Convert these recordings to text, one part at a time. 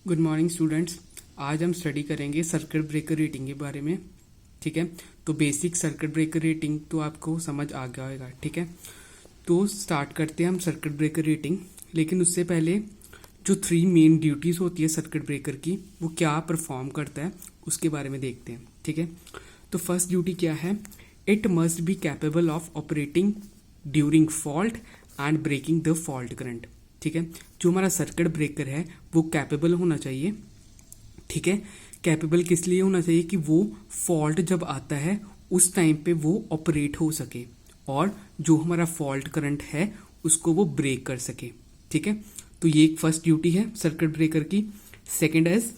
Good morning students. आज हम study करेंगे सर्किट ब्रेकर रेटिंग के बारे में। ठीक है, तो बेसिक सर्किट ब्रेकर रेटिंग तो आपको समझ आ गया होगा। ठीक है, तो स्टार्ट करते हैं हम सर्किट ब्रेकर रेटिंग। लेकिन उससे पहले जो 3 मेन ड्यूटीज़ होती है सर्किट ब्रेकर की, वो क्या परफॉर्म करता है उसके बारे में देखते हैं। ठीक है, तो फर्स्ट ड्यूटी क्या है? It must be capable of operating during fault and breaking the fault current. ठीक है, जो हमारा सर्किट ब्रेकर है वो कैपेबल होना चाहिए। ठीक है, कैपेबल किस लिए होना चाहिए? कि वो फॉल्ट जब आता है उस टाइम पे वो ऑपरेट हो सके और जो हमारा फॉल्ट करंट है उसको वो ब्रेक कर सके। ठीक है, तो ये एक फर्स्ट ड्यूटी है सर्किट ब्रेकर की। Second is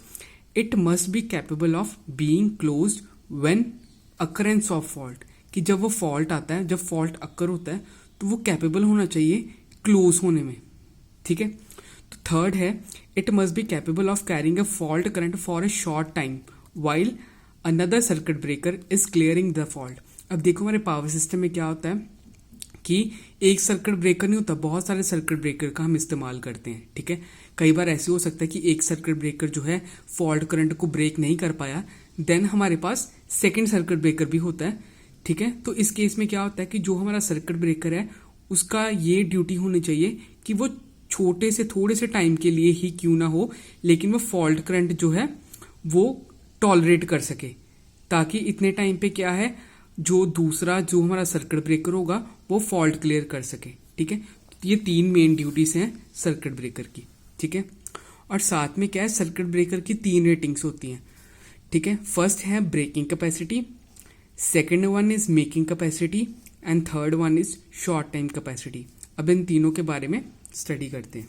it must be capable of being closed when occurrence of fault. कि जब वो फॉल्ट आता है, जब फॉल्ट अकर होता है तो वो कैपेबल होना चाहिए क्लोज होने में। ठीक है, तो थर्ड है it must be capable of carrying a fault current for a short time while another circuit breaker is clearing the fault. अब देखो हमारे पावर सिस्टम में क्या होता है कि एक सर्किट ब्रेकर नहीं होता, बहुत सारे सर्किट ब्रेकर का हम इस्तेमाल करते हैं। ठीक है, कई बार ऐसे हो सकता है कि एक सर्किट ब्रेकर जो है फॉल्ट करंट को ब्रेक नहीं कर पाया, देन हमारे पास सेकेंड सर्किट ब्रेकर भी होता है। ठीक है, तो इस केस में क्या होता है कि जो हमारा सर्किट ब्रेकर है उसका ये ड्यूटी होनी चाहिए कि वो छोटे से थोड़े से टाइम के लिए ही क्यों ना हो, लेकिन वो फॉल्ट करंट जो है वो टॉलरेट कर सके, ताकि इतने टाइम पे क्या है जो दूसरा जो हमारा सर्किट ब्रेकर होगा वो फॉल्ट क्लियर कर सके। ठीक है, ये 3 मेन ड्यूटीज हैं सर्किट ब्रेकर की। ठीक है, और साथ में क्या है, सर्किट ब्रेकर की 3 रेटिंग्स होती हैं। ठीक है, फर्स्ट है breaking capacity, second one is making capacity and third one is short time capacity. अब इन तीनों के बारे में स्टडी करते हैं।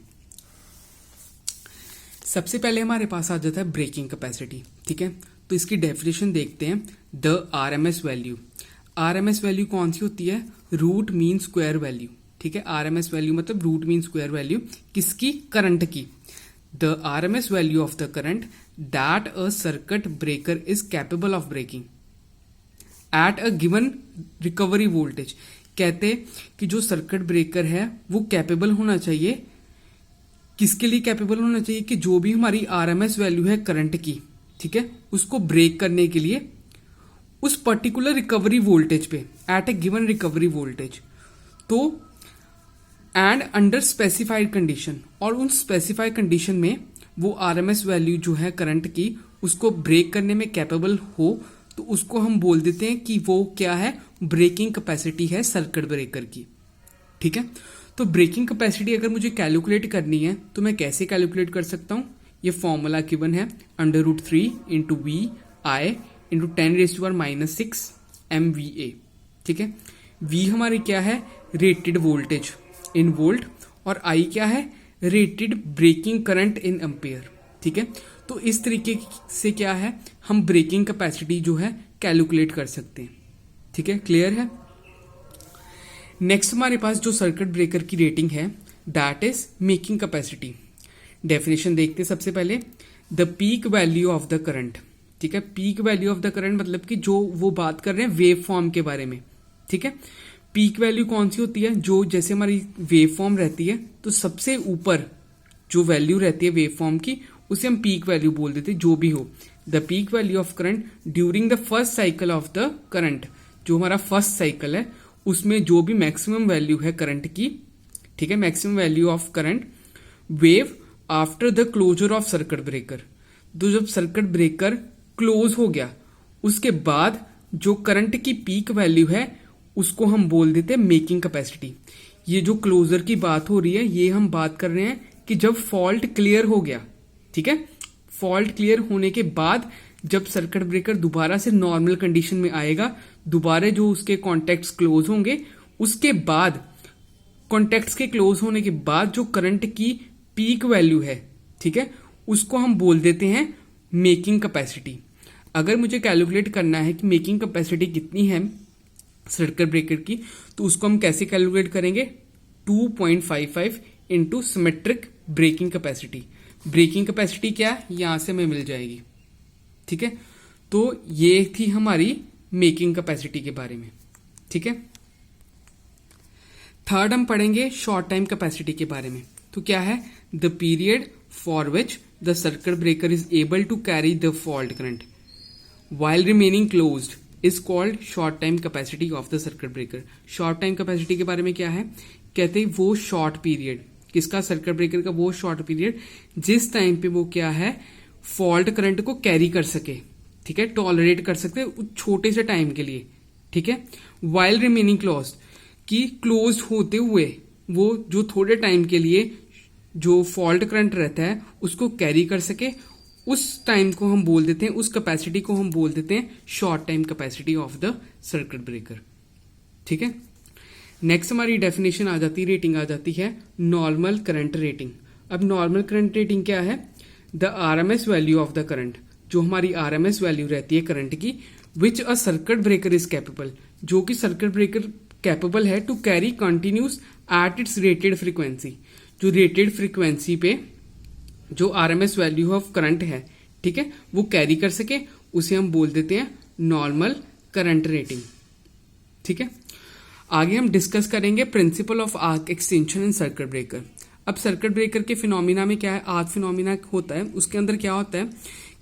सबसे पहले हमारे पास आ जाता है ब्रेकिंग कैपेसिटी। ठीक है, तो इसकी डेफिनेशन देखते हैं। The RMS value, RMS value कौन सी होती है? Root mean square value. ठीक है, आरएमएस वैल्यू मतलब रूट मीन स्क्वायर वैल्यू किसकी? करंट की। The RMS value of the current that a circuit breaker is capable of breaking at a given recovery voltage. कहते कि जो सर्किट ब्रेकर है वो कैपेबल होना चाहिए, किसके लिए कैपेबल होना चाहिए? कि जो भी हमारी आरएमएस वैल्यू है करंट की, ठीक है, उसको ब्रेक करने के लिए उस पर्टिकुलर रिकवरी वोल्टेज पे, एट ए गिवन रिकवरी वोल्टेज, तो एंड अंडर स्पेसिफाइड कंडीशन, और उन स्पेसिफाइड कंडीशन में वो आरएमएस वैल्यू जो है करंट की उसको ब्रेक करने में कैपेबल हो, तो उसको हम बोल देते हैं कि वो क्या है? ब्रेकिंग कैपेसिटी है सर्किट ब्रेकर की। ठीक है, तो ब्रेकिंग कैपेसिटी अगर मुझे कैलकुलेट करनी है तो मैं कैसे कैलकुलेट कर सकता हूं? ये फॉर्मूला गिवन है √3 into V I into 10⁻⁻6 MVA। ठीक है, वी हमारी क्या है? रेटेड वोल्टेज इन वोल्ट, और आई क्या है? Rated breaking current in ampere. ठीक है, तो इस तरीके से क्या है, हम ब्रेकिंग कैपेसिटी जो है कैलकुलेट कर सकते हैं। ठीक है, क्लियर है? नेक्स्ट हमारे पास जो सर्किट ब्रेकर की रेटिंग है that is making capacity. Definition देखते हैं सबसे पहले। The peak value of the current. ठीक है, peak value of the current मतलब कि जो वो बात कर रहे हैं वेव फॉर्म के बारे में। ठीक है, पीक वैल्यू कौन सी होती है? जो जैसे हमारी वेव फॉर्म रहती है तो सबसे ऊपर जो वैल्यू रहती है वेव फॉर्म की उसे हम पीक वैल्यू बोल देते हैं, जो भी हो। The peak value of current during the first cycle of the current, जो हमारा फर्स्ट साइकिल है उसमें जो भी मैक्सिमम वैल्यू है करंट की, ठीक है, maximum value of current wave after the closure of circuit breaker. तो जब सर्किट ब्रेकर क्लोज हो गया उसके बाद जो करंट की पीक वैल्यू है उसको हम बोल देते हैं मेकिंग कैपेसिटी। ये जो क्लोजर की बात हो रही है ये हम बात कर रहे हैं कि जब फॉल्ट क्लियर हो गया। ठीक है, फॉल्ट क्लियर होने के बाद जब सर्किट ब्रेकर दोबारा से नॉर्मल कंडीशन में आएगा, दोबारा जो उसके कॉन्टेक्ट्स क्लोज होंगे, उसके बाद कॉन्टेक्ट्स के क्लोज होने के बाद जो करंट की पीक वैल्यू है, ठीक है, उसको हम बोल देते हैं मेकिंग कैपेसिटी। अगर मुझे कैलकुलेट करना है कि मेकिंग कैपेसिटी कितनी है सर्किट ब्रेकर की, तो उसको हम कैसे कैलकुलेट करेंगे? 2.55 into symmetric breaking capacity. Breaking capacity क्या है? यहां से हमें मिल जाएगी। ठीक है, तो ये थी हमारी मेकिंग कैपेसिटी के बारे में। ठीक है, थर्ड हम पढ़ेंगे शॉर्ट टाइम कैपेसिटी के बारे में। तो क्या है? The period for which the circuit breaker is able to carry the fault current while remaining closed is called short time capacity of the circuit breaker. short time capacity के बारे में क्या है, कहते हैं वो शॉर्ट पीरियड, किसका, circuit breaker का वो शॉर्ट पीरियड जिस टाइम पे वो क्या है, फॉल्ट करंट को कैरी कर सके, ठीक है, टॉलरेट कर सकते हैं छोटे से टाइम के लिए, ठीक है. while remaining closed कि क्लोज होते हुए वो जो थोड़े टाइम के लिए जो फॉल्ट करंट रहता है उसको कैरी कर सके, उस टाइम को हम बोल देते हैं, उस कैपेसिटी को हम बोल देते हैं short time capacity of the circuit breaker, ठीक है. नेक्स्ट हमारी डेफिनेशन आ जाती है, रेटिंग आ जाती है नॉर्मल करंट रेटिंग. अब नॉर्मल करंट रेटिंग क्या है, the RMS value of the current, जो हमारी आरएमएस वैल्यू रहती है करंट की, which a circuit breaker is capable, जो कि सर्किट ब्रेकर कैपेबल है to carry continuous at its rated frequency, जो रेटेड फ्रीक्वेंसी पे जो आरएमएस वैल्यू ऑफ करंट है, ठीक है, वो कैरी कर सके, उसे हम बोल देते हैं नॉर्मल करंट रेटिंग, ठीक है. आगे हम डिस्कस करेंगे principle of arc extension in circuit breaker. अब सर्किट ब्रेकर के फिनोमिना में क्या है, आर्क फिनोमिना होता है, उसके अंदर क्या होता है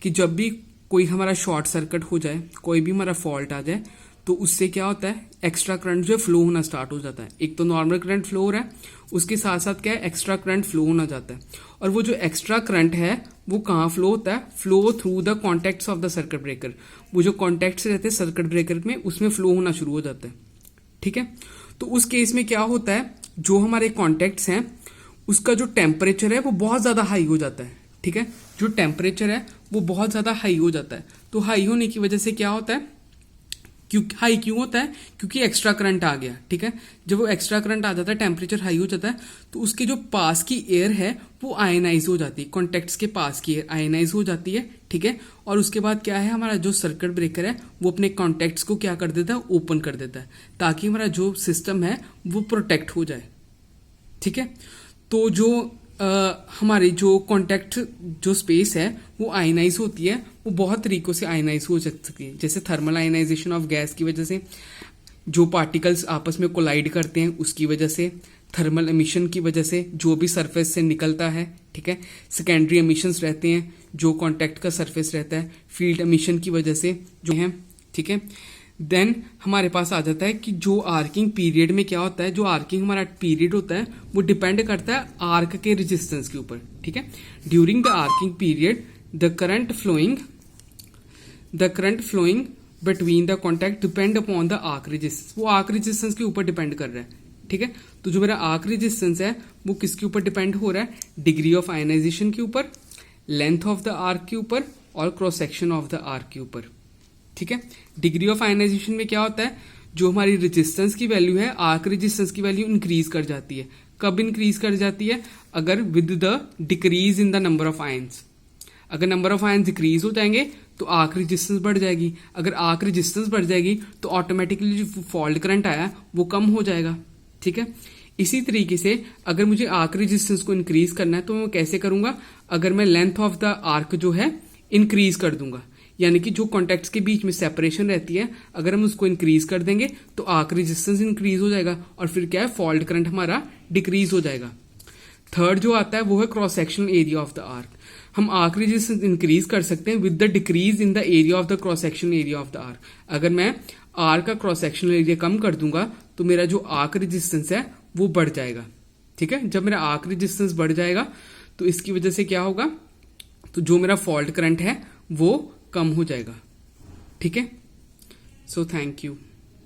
कि जब भी कोई हमारा शॉर्ट सर्किट हो जाए, कोई भी हमारा फॉल्ट आ जाए, तो उससे क्या होता है, एक्स्ट्रा करंट जो फ्लो होना स्टार्ट हो जाता है. एक तो नॉर्मल करंट फ्लो हो रहा है, उसके साथ साथ क्या है, एक्स्ट्रा करंट फ्लो होना जाता है. और वो जो एक्स्ट्रा करंट है वो कहाँ फ्लो होता है, flow through the contacts of the circuit breaker. वो जो कॉन्टेक्ट्स रहते हैं सर्किट ब्रेकर में, उसमें फ्लो होना शुरू हो जाता है, ठीक है. तो उस केस में क्या होता है, जो हमारे कॉन्टेक्ट्स हैं उसका जो टेम्परेचर है वो बहुत ज्यादा हाई हो जाता है, ठीक है. जो टेम्परेचर है वो बहुत ज्यादा हाई हो जाता है. तो हाई होने की वजह से क्या होता है, हाई क्यों होता है, क्योंकि एक्स्ट्रा करंट आ गया, ठीक है. जब वो एक्स्ट्रा करंट आ जाता है, टेम्परेचर हाई हो जाता है, तो उसके जो पास की एयर है वो आयनाइज हो जाती है, कॉन्टेक्ट्स के पास की एयर आयनाइज हो जाती है, ठीक है. और उसके बाद क्या है, हमारा जो सर्किट ब्रेकर है वो अपने कॉन्टेक्ट्स को क्या कर देता है, ओपन कर देता है, ताकि हमारा जो सिस्टम है वो प्रोटेक्ट हो जाए, ठीक है. तो जो हमारी जो कॉन्टेक्ट जो स्पेस है वो आयनाइज होती है, वो बहुत तरीकों से आयनाइज हो सकती है, जैसे थर्मल आयनाइजेशन ऑफ गैस की वजह से, जो पार्टिकल्स आपस में कोलाइड करते हैं उसकी वजह से, थर्मल एमिशन की वजह से जो भी सरफेस से निकलता है, ठीक है. सेकेंडरी एमिशंस रहते हैं जो कॉन्टेक्ट का सरफेस रहता है, फील्ड एमिशन की वजह से जो है, ठीक है. देन हमारे पास आ जाता है कि जो आर्किंग पीरियड में क्या होता है, जो आर्किंग हमारा पीरियड होता है वो डिपेंड करता है आर्क के रेजिस्टेंस के ऊपर, ठीक है. During the arcing period the current flowing between the contact depend upon the arc resistance, वो आर्क रेजिस्टेंस के ऊपर डिपेंड कर रहा है, ठीक है. तो जो मेरा आर्क रेजिस्टेंस है वो किसके ऊपर डिपेंड हो रहा है, डिग्री ऑफ आयनाइजेशन के ऊपर, लेंथ ऑफ द आर्क के ऊपर और cross section of the arc के ऊपर, ठीक है. डिग्री ऑफ आयनाइजेशन में क्या होता है, जो हमारी रेजिस्टेंस की वैल्यू है, आर्क रेजिस्टेंस की वैल्यू इंक्रीज कर जाती है. कब इंक्रीज कर जाती है, अगर with the decrease in the number of ions, अगर नंबर ऑफ आयंस डिक्रीज हो जाएंगे तो आर्क रेजिस्टेंस बढ़ जाएगी, अगर आर्क रेजिस्टेंस बढ़ जाएगी तो ऑटोमेटिकली जो फॉल्ट करंट आया वो कम हो जाएगा, ठीक है. इसी तरीके से अगर मुझे आर्क रेजिस्टेंस को इंक्रीज करना है तो मैं कैसे करूंगा, अगर मैं लेंथ ऑफ द आर्क जो है इंक्रीज कर दूंगा, यानी कि जो कॉन्टेक्ट्स के बीच में सेपरेशन रहती है अगर हम उसको इंक्रीज कर देंगे तो आर्क रेजिस्टेंस इंक्रीज हो जाएगा और फिर क्या है, फॉल्ट करंट हमारा डिक्रीज हो जाएगा. थर्ड जो आता है वो है cross sectional area of the arc. हम आर्क रेजिस्टेंस इंक्रीज कर सकते हैं with the decrease in the area of the cross sectional area of the arc. अगर मैं आर्क का क्रॉस सेक्शनल एरिया कम कर दूंगा तो मेरा जो आर्क रेजिस्टेंस है वो बढ़ जाएगा, ठीक है. जब मेरा आर्क रेजिस्टेंस बढ़ जाएगा तो इसकी वजह से क्या होगा, तो जो मेरा फॉल्ट करंट है वो कम हो जाएगा, ठीक है. So thank you.